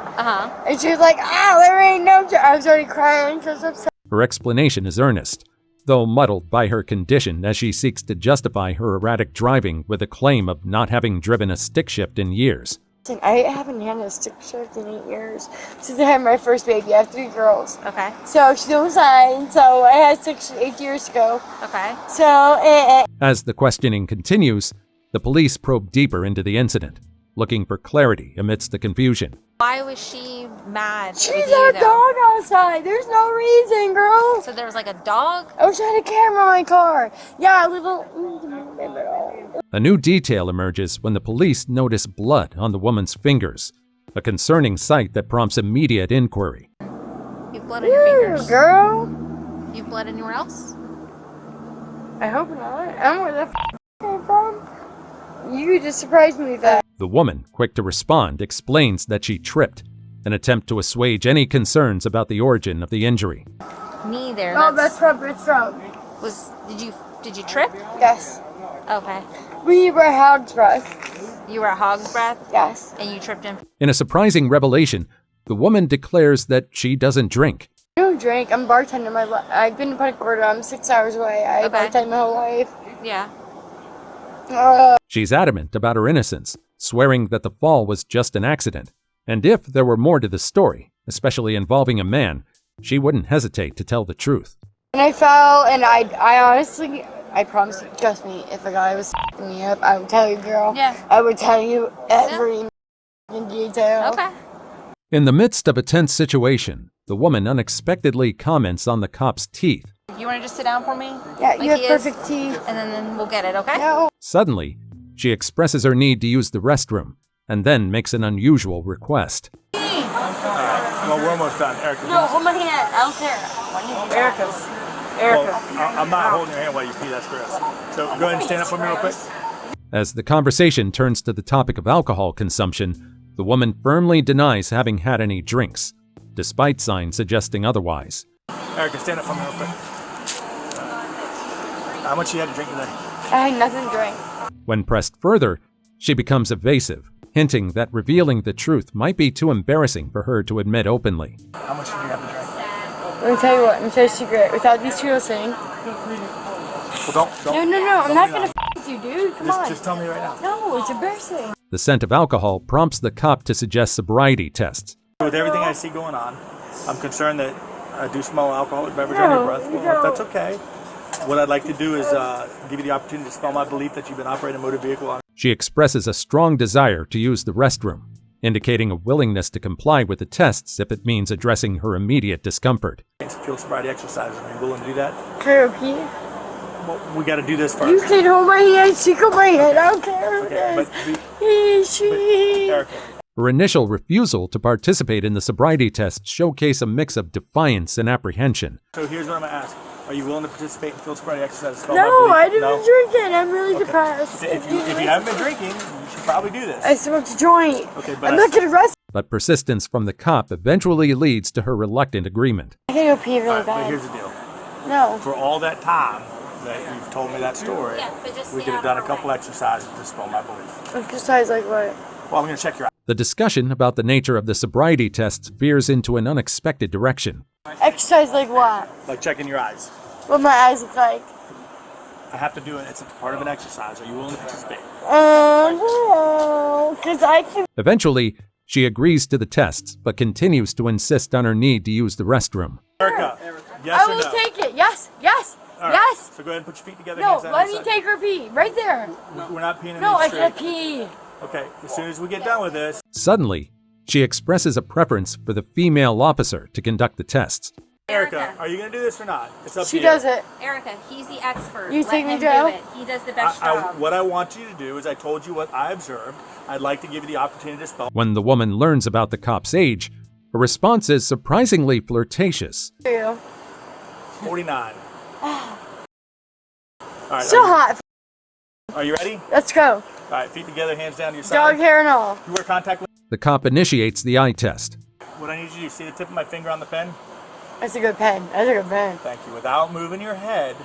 Speaker 9: And she was like, there ain't no I was already crying. She was upset.
Speaker 1: Her explanation is earnest, though muddled by her condition as she seeks to justify her erratic driving with a claim of not having driven a stick shift in years.
Speaker 9: I haven't had a stick shift in 8 years since I had my first baby. I have 3 girls.
Speaker 12: Okay.
Speaker 9: So she's on sign. So I had stick shift 8 years ago.
Speaker 12: Okay.
Speaker 9: So
Speaker 1: As the questioning continues, the police probe deeper into the incident, looking for clarity amidst the confusion.
Speaker 12: Why was she mad?
Speaker 9: she's
Speaker 12: with you,
Speaker 9: our
Speaker 12: though?
Speaker 9: dog outside. There's no reason, girl.
Speaker 12: So there was like a dog?
Speaker 9: I wish I had a camera in my car. Yeah, a little.
Speaker 1: A new detail emerges when the police notice blood on the woman's fingers, a concerning sight that prompts immediate inquiry.
Speaker 12: You've blood on your fingers?
Speaker 9: Girl.
Speaker 12: You've blood anywhere else?
Speaker 9: I hope not. I don't know where the came from. You just surprised me with that.
Speaker 1: The woman, quick to respond, explains that she tripped, an attempt to assuage any concerns about the origin of the injury.
Speaker 12: Me there.
Speaker 9: Oh, that's from it's from.
Speaker 12: Did you trip?
Speaker 9: Yes.
Speaker 12: Okay.
Speaker 9: We were hog's breath.
Speaker 12: You were a hog's breath?
Speaker 9: Yes.
Speaker 12: And you tripped in.
Speaker 1: In a surprising revelation, the woman declares that she doesn't drink.
Speaker 9: I don't drink. I'm a bartender. I've been to Punta Gorda. I'm 6 hours away. I bartend my whole life.
Speaker 12: Yeah.
Speaker 1: She's adamant about her innocence, swearing that the fall was just an accident, and if there were more to the story, especially involving a man, she wouldn't hesitate to tell the truth.
Speaker 9: And I fell, and I honestly, I promise you, trust me, if a guy was f***ing me up, I would tell you, girl.
Speaker 12: Yeah.
Speaker 9: I would tell you every in detail.
Speaker 12: Okay.
Speaker 1: In the midst of a tense situation, the woman unexpectedly comments on the cop's teeth.
Speaker 12: You want to just sit down for me?
Speaker 9: Yeah,
Speaker 12: Like
Speaker 9: you have
Speaker 12: he is?
Speaker 9: perfect teeth.
Speaker 12: And then we'll get it, okay?
Speaker 9: No.
Speaker 1: Suddenly, she expresses her need to use the restroom, and then makes an unusual request.
Speaker 8: Well, we're almost done. Erica,
Speaker 9: No, hold my hand. I don't care. Erica's.
Speaker 8: well, I'm not holding your hand while you pee. That's Chris. So go ahead and stand up for me real quick.
Speaker 1: As the conversation turns to the topic of alcohol consumption, the woman firmly denies having had any drinks, despite signs suggesting otherwise.
Speaker 8: Erica, stand up for me real quick. How much you had to drink today?
Speaker 9: I had nothing to drink.
Speaker 1: When pressed further, she becomes evasive, hinting that revealing the truth might be too embarrassing for her to admit openly.
Speaker 8: How much did you have to drink?
Speaker 9: Let me tell you what. Let me tell you a secret. Without these two listening.
Speaker 8: Well, don't.
Speaker 9: No. I'm not gonna f with you, dude. Come on.
Speaker 8: Just tell me right now.
Speaker 9: No, it's embarrassing.
Speaker 1: The scent of alcohol prompts the cop to suggest sobriety tests.
Speaker 8: With everything I see going on, I'm concerned that I do smell alcoholic beverage on your breath. Well, if that's okay, what I'd like to do is give you the opportunity to spell my belief that you've been operating a motor vehicle on.
Speaker 1: She expresses a strong desire to use the restroom, indicating a willingness to comply with the tests if it means addressing her immediate discomfort.
Speaker 8: Field sobriety exercises. Are you willing to do that?
Speaker 9: Karaoke.
Speaker 8: Well, we got to do this first.
Speaker 9: You can hold my hand, she hold my hand. I don't care.
Speaker 8: Okay, but Erica.
Speaker 1: Her initial refusal to participate in the sobriety test showcase a mix of defiance and apprehension.
Speaker 8: So here's what I'm going to ask. Are you willing to participate in field sobriety exercises?
Speaker 9: No, I didn't drink it. I'm really depressed.
Speaker 8: If you haven't been drinking, you should probably do this.
Speaker 9: I smoked a joint.
Speaker 8: Okay, but
Speaker 9: I'm not going to rest.
Speaker 1: But persistence from the cop eventually leads to her reluctant agreement.
Speaker 9: I gotta go pee really
Speaker 8: But
Speaker 9: bad.
Speaker 8: here's the deal.
Speaker 9: No.
Speaker 8: For all that time that you've told me that story, we could have done a couple exercises to spell my belief.
Speaker 9: Exercise like what?
Speaker 8: Well, I'm going to check your eyes.
Speaker 1: The discussion about the nature of the sobriety tests veers into an unexpected direction.
Speaker 9: Exercise like what?
Speaker 8: Like checking your eyes.
Speaker 9: What my eyes look like?
Speaker 8: I have to do it. It's a part of an exercise. Are you willing to participate?
Speaker 9: No, because I can.
Speaker 1: Eventually, she agrees to the tests, but continues to insist on her need to use the restroom.
Speaker 8: Erica, yes
Speaker 9: I
Speaker 8: or
Speaker 9: will
Speaker 8: no?
Speaker 9: take it. Yes.
Speaker 8: All right,
Speaker 9: Yes.
Speaker 8: So go ahead and put your feet together.
Speaker 9: No,
Speaker 8: hands down
Speaker 9: let
Speaker 8: on
Speaker 9: me
Speaker 8: your side.
Speaker 9: take her pee. Right there.
Speaker 8: We're not peeing in
Speaker 9: No,
Speaker 8: the
Speaker 9: I
Speaker 8: street.
Speaker 9: can't pee.
Speaker 8: Okay, as soon as we get done with this.
Speaker 1: Suddenly, she expresses a preference for the female officer to conduct the tests.
Speaker 8: Erica, are you going to do this or not? It's up
Speaker 9: She
Speaker 8: to you.
Speaker 9: does it.
Speaker 12: Erica, he's the expert.
Speaker 9: You
Speaker 12: Let
Speaker 9: take me,
Speaker 12: him
Speaker 9: Joe?
Speaker 12: do it. He does the best job.
Speaker 8: What I want you to do is I told you what I observed. I'd like to give you the opportunity to spell.
Speaker 1: When the woman learns about the cop's age, her response is surprisingly flirtatious.
Speaker 8: 49. All right,
Speaker 9: So hot.
Speaker 8: Are you ready?
Speaker 9: Let's go.
Speaker 8: All right, feet together, hands down to your side.
Speaker 9: Dog hair and all.
Speaker 8: You wear contact lenses.
Speaker 1: The cop initiates the eye test.
Speaker 8: What I need you to do, see the tip of my finger on the pen?
Speaker 9: That's a good pen. That's a good pen.
Speaker 8: Thank you. Without moving your head,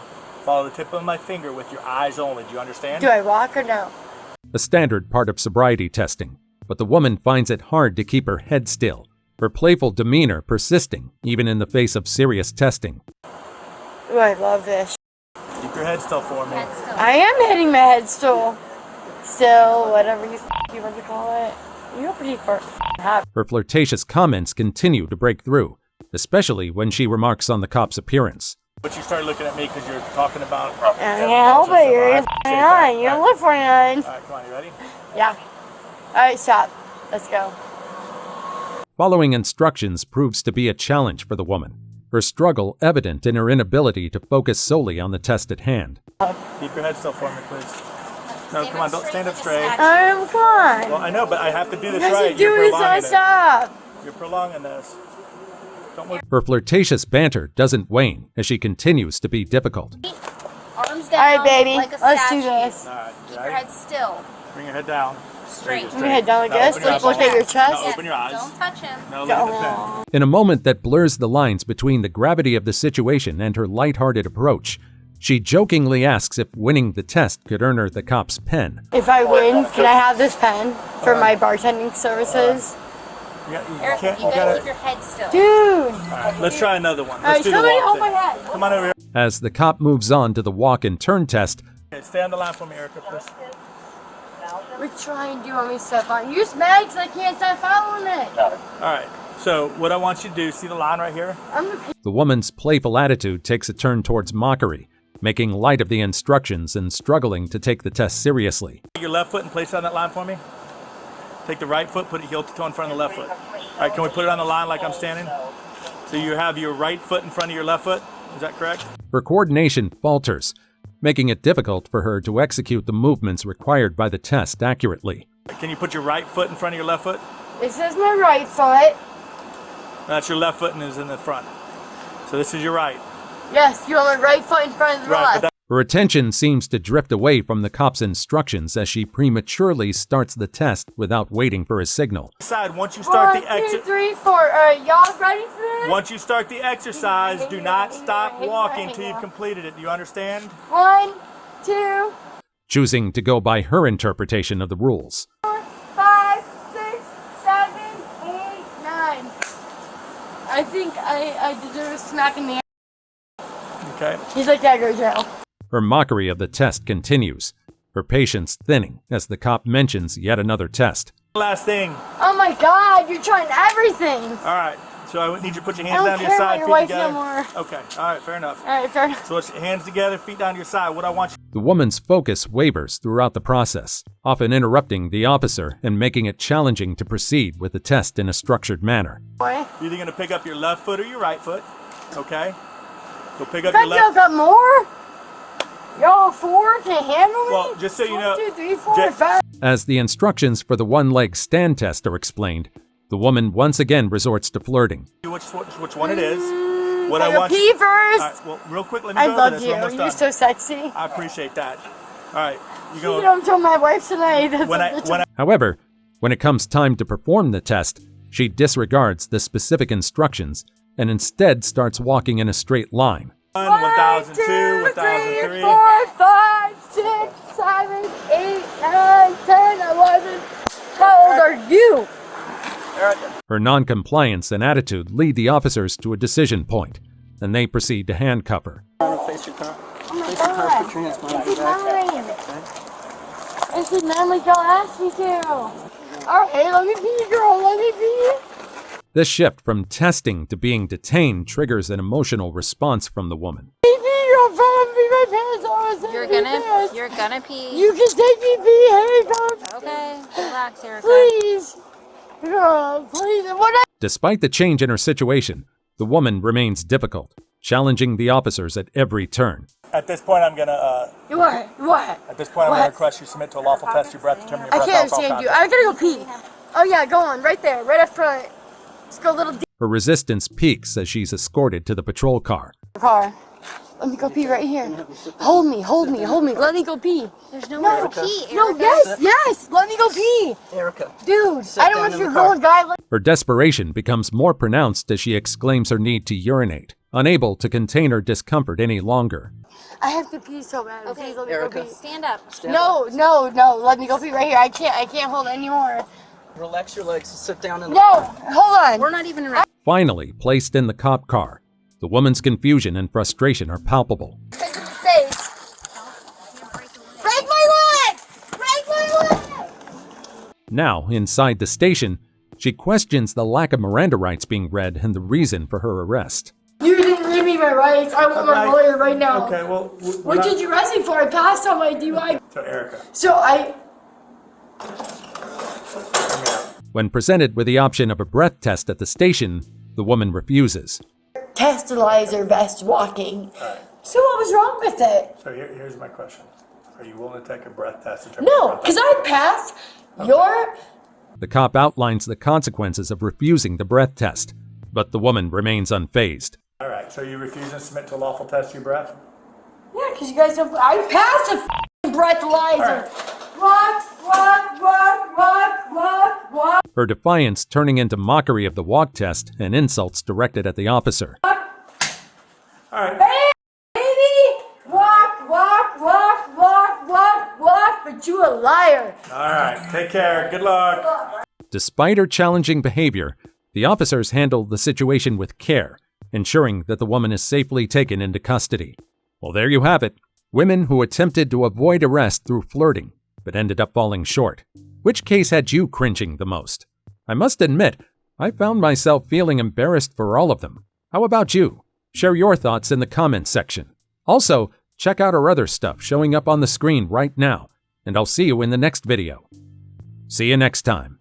Speaker 8: follow the tip of my finger with your eyes only. Do you understand?
Speaker 9: Do I walk or no?
Speaker 1: A standard part of sobriety testing, but the woman finds it hard to keep her head still, her playful demeanor persisting even in the face of serious testing.
Speaker 13: Ooh, I love this.
Speaker 8: Keep your head still for me.
Speaker 13: I am hitting my head still. Still, whatever you want to call it. You're pretty happy.
Speaker 1: Her flirtatious comments continue to break through, especially when she remarks on the cop's appearance.
Speaker 8: But you started looking at me because you're talking about...
Speaker 13: I can't help it, you're 49. You don't look 49.
Speaker 8: Alright, come on, you ready?
Speaker 13: Yeah. Alright, stop. Let's go.
Speaker 1: Following instructions proves to be a challenge for the woman, her struggle evident in her inability to focus solely on the test at hand.
Speaker 8: Keep your head still for me, please. No, come on, don't stand up straight.
Speaker 13: Come on.
Speaker 8: Well, I know, but I have to do this
Speaker 13: Because
Speaker 8: right.
Speaker 13: you're doing so stop.
Speaker 8: You're prolonging this. Don't move.
Speaker 1: Her flirtatious banter doesn't wane as she continues to be difficult.
Speaker 12: Arms down.
Speaker 13: Alright, baby.
Speaker 12: Like a
Speaker 13: Let's
Speaker 12: statue.
Speaker 13: do this.
Speaker 8: Alright,
Speaker 12: Keep your head still.
Speaker 8: Bring your head down.
Speaker 12: Straight.
Speaker 13: Bring your head down like this.
Speaker 8: Now,
Speaker 13: Look at your chest.
Speaker 8: No, open your eyes.
Speaker 12: Don't touch him.
Speaker 8: No, look at the pen.
Speaker 1: In a moment that blurs the lines between the gravity of the situation and her lighthearted approach, she jokingly asks if winning the test could earn her the cop's pen.
Speaker 13: If I win, can I have this pen for my bartending services?
Speaker 12: Erica, you gotta keep your head still.
Speaker 13: Dude!
Speaker 8: Alright, let's try another one.
Speaker 13: Alright,
Speaker 8: Let's do the
Speaker 13: somebody
Speaker 8: walk
Speaker 13: hold
Speaker 8: thing.
Speaker 13: my head.
Speaker 8: Come on over here.
Speaker 1: As the cop moves on to the walk and turn test,
Speaker 8: Okay, stay on the line for me, Erica, please.
Speaker 13: Which line do you want me to step on? You're just mad because I can't stop following it.
Speaker 8: Alright, so what I want you to do, see the line right here?
Speaker 1: the woman's playful attitude takes a turn towards mockery, making light of the instructions and struggling to take the test seriously.
Speaker 8: Take your left foot and place it on that line for me. Take the right foot, put it heel to toe in front of the left foot. Alright, can we put it on the line like I'm standing? So you have your right foot in front of your left foot, is that correct?
Speaker 1: Her coordination falters, making it difficult for her to execute the movements required by the test accurately.
Speaker 8: Can you put your right foot in front of your left foot?
Speaker 13: This is my right foot.
Speaker 8: That's your left foot and is in the front. So this is your right.
Speaker 13: Yes, you want my right foot in front of the left.
Speaker 1: Her attention seems to drift away from the cop's instructions as she prematurely starts the test without waiting for a signal.
Speaker 8: Once you start the
Speaker 13: 1, 2, 3, 4. Y'all ready for this?
Speaker 8: Once you start the exercise, do not stop walking till you've completed it. Do you understand?
Speaker 13: 1, 2,
Speaker 1: Choosing to go by her interpretation of the rules.
Speaker 13: 4, 5, 6, 7, 8, 9. I think I deserve a smack in the ass.
Speaker 8: Okay.
Speaker 13: He's like, yeah, go to jail.
Speaker 1: Her mockery of the test continues, her patience thinning as the cop mentions yet another test.
Speaker 8: Last thing.
Speaker 13: Oh my God, you're trying everything.
Speaker 8: All right. So I need you to put your
Speaker 13: I
Speaker 8: hands
Speaker 13: don't
Speaker 8: down to your
Speaker 13: care
Speaker 8: side,
Speaker 13: about your
Speaker 8: feet
Speaker 13: wife
Speaker 8: together.
Speaker 13: no more.
Speaker 8: Okay. All right. Fair enough.
Speaker 13: All right, fair enough.
Speaker 8: So let's hands together, feet down to your side. What I want you.
Speaker 1: The woman's focus wavers throughout the process, often interrupting the officer and making it challenging to proceed with the test in a structured manner.
Speaker 8: You're either going to pick up your left foot or your right foot. Okay. So pick up
Speaker 13: Y'all
Speaker 8: your left.
Speaker 13: got more? Y'all 4 to handle me?
Speaker 8: Well, just so you know.
Speaker 13: 1, 2, 3, 4, 5.
Speaker 1: As the instructions for the one-leg stand test are explained, the woman once again resorts to flirting.
Speaker 8: Which one it is. What
Speaker 13: Take
Speaker 8: I want
Speaker 13: a pee first.
Speaker 8: All right, well, real quick, let me
Speaker 13: I
Speaker 8: go
Speaker 13: love
Speaker 8: over this.
Speaker 13: you.
Speaker 8: We're almost
Speaker 13: You're
Speaker 8: done.
Speaker 13: so sexy.
Speaker 8: I appreciate that. All right. You
Speaker 13: You
Speaker 8: go.
Speaker 13: don't tell my wife tonight. That's
Speaker 1: However, when it comes time to perform the test, she disregards the specific instructions and instead starts walking in a straight line.
Speaker 8: 1,002,
Speaker 13: 1, 2, 3,
Speaker 8: 1,003.
Speaker 13: 4, 5, 6, 7, 8, 9, 10, 11. How old are you?
Speaker 1: Her noncompliance and attitude lead the officers to a decision point, and they proceed to handcuff her.
Speaker 11: Face your car.
Speaker 13: Oh my
Speaker 11: Face your car,
Speaker 13: God.
Speaker 11: put your hands behind
Speaker 13: This
Speaker 11: your
Speaker 13: is
Speaker 11: back.
Speaker 13: mine. This is mine like y'all asked me to. Alright, let me pee, girl. Let me pee.
Speaker 1: This shift from testing to being detained triggers an emotional response from the woman.
Speaker 12: You're gonna pee.
Speaker 13: You can take me pee, hey, come.
Speaker 12: Okay, relax, Erica.
Speaker 13: Please. Girl, please. What?
Speaker 1: Despite the change in her situation, the woman remains difficult, challenging the officers at every turn.
Speaker 8: At this point, I'm gonna.
Speaker 13: What?
Speaker 8: At this point, I'm gonna request you submit to a lawful test your breath, determine your
Speaker 13: I
Speaker 8: breath
Speaker 13: can't
Speaker 8: alcohol
Speaker 13: understand you.
Speaker 8: content.
Speaker 13: I gotta go pee. Oh yeah, go on. Right there. Right up front. Let's go a little deeper.
Speaker 1: Her resistance peaks as she's escorted to the patrol car.
Speaker 13: Car. Let me go pee right here. Hold me. Let me go pee.
Speaker 12: There's nowhere to pee, Erica.
Speaker 13: No, yes. Let me go pee.
Speaker 11: Erica.
Speaker 13: Dude,
Speaker 11: Sit
Speaker 13: I don't know
Speaker 11: down
Speaker 13: if
Speaker 11: in
Speaker 13: you're
Speaker 11: the car.
Speaker 13: going, guy.
Speaker 1: Her desperation becomes more pronounced as she exclaims her need to urinate, unable to contain her discomfort any longer.
Speaker 13: I have to pee so bad.
Speaker 12: Okay,
Speaker 13: Please let me
Speaker 11: Erica.
Speaker 13: go pee.
Speaker 12: Stand up.
Speaker 13: No. Let me go pee right here. I can't hold it anymore.
Speaker 11: Relax your legs. Sit down in the
Speaker 13: No, hold on.
Speaker 12: We're not even ready.
Speaker 1: Finally placed in the cop car, the woman's confusion and frustration are palpable.
Speaker 13: Take to the face. Break my leg! Break my leg!
Speaker 1: Now, inside the station, she questions the lack of Miranda rights being read and the reason for her arrest.
Speaker 13: You didn't read me my rights. I want my lawyer right now.
Speaker 8: Okay, well,
Speaker 13: What did you arrest me for? I passed on my DUI.
Speaker 8: So, Erica.
Speaker 13: So I...
Speaker 1: When presented with the option of a breath test at the station, the woman refuses.
Speaker 13: Testalizer vest walking. So what was wrong with it?
Speaker 8: So here's my question. Are you willing to take a breath test?
Speaker 13: No, because I passed your...
Speaker 1: The cop outlines the consequences of refusing the breath test, but the woman remains unfazed.
Speaker 8: All right, so you refuse to submit to a lawful test of your breath?
Speaker 13: Yeah, because you guys don't... I passed a breathalyzer. Walk.
Speaker 1: Her defiance turning into mockery of the walk test and insults directed at the officer.
Speaker 8: All right.
Speaker 13: Hey, baby! Walk, but you a liar.
Speaker 8: All right, take care. Good luck.
Speaker 1: Despite her challenging behavior, the officers handled the situation with care, ensuring that the woman is safely taken into custody. Well, there you have it. Women who attempted to avoid arrest through flirting, but ended up falling short. Which case had you cringing the most? I must admit, I found myself feeling embarrassed for all of them. How about you? Share your thoughts in the comments section. Also, check out our other stuff showing up on the screen right now, and I'll see you in the next video. See you next time.